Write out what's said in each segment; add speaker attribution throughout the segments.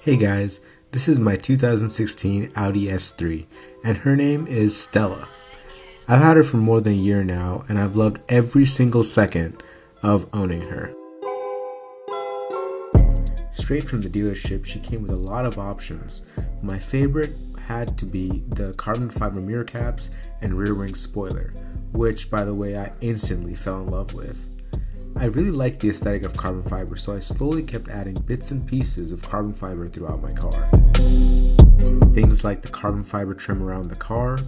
Speaker 1: Hey guys, this is my 2016 Audi S3 and her name is Stella. I've had her for more than a year now and I've loved every single second of owning her. Straight from the dealership, she came with a lot of options. My favorite had to be the carbon fiber mirror caps and rear wing spoiler, which by the way I instantly fell in love with. I really liked the aesthetic of carbon fiber, so I slowly kept adding bits and pieces of carbon fiber throughout my car. Things like the carbon fiber trim around the car,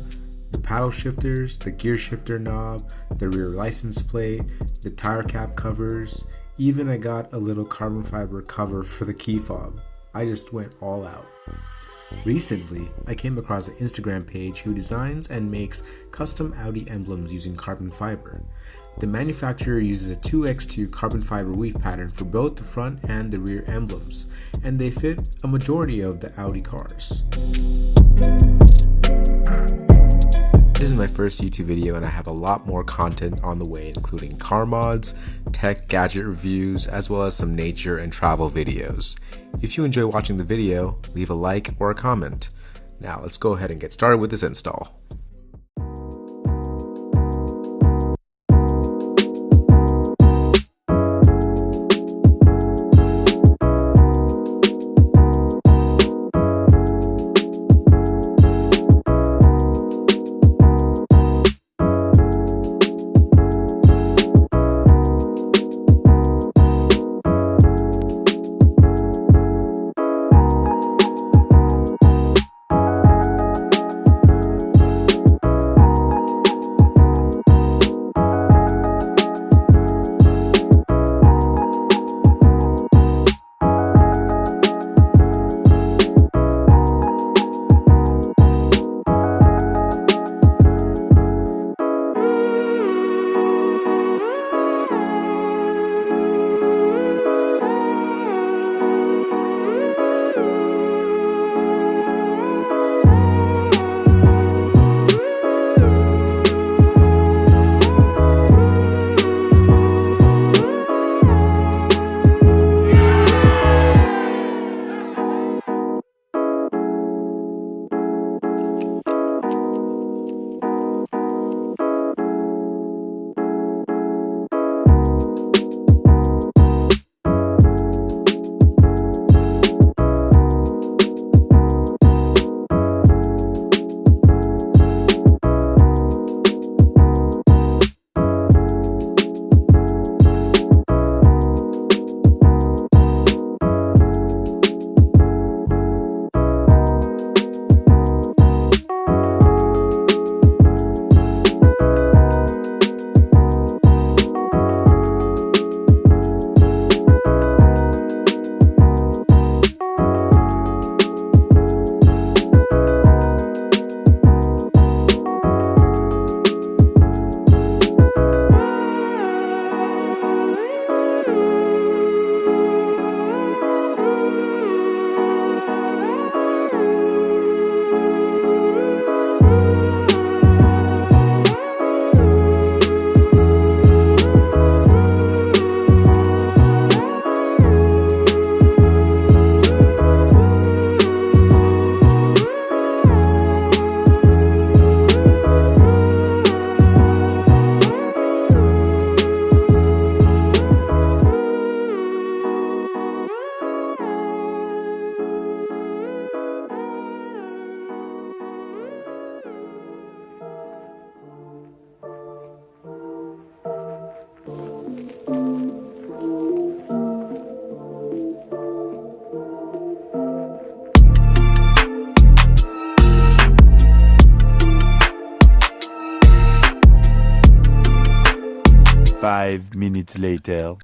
Speaker 1: the paddle shifters, the gear shifter knob, the rear license plate, the tire cap covers, even I got a little carbon fiber cover for the key fob. I just went all out. Recently, I came across an Instagram page who designs and makes custom Audi emblems using carbon fiber. The manufacturer uses a 2x2 carbon fiber weave pattern for both the front and the rear emblems, and they fit a majority of the Audi cars. This is my first YouTube video and I have a lot more content on the way, including car mods, tech gadget reviews, as well as some nature and travel videos. If you enjoy watching the video, leave a like or a comment. Now let's go ahead and get started with this install.
Speaker 2: Five minutes later.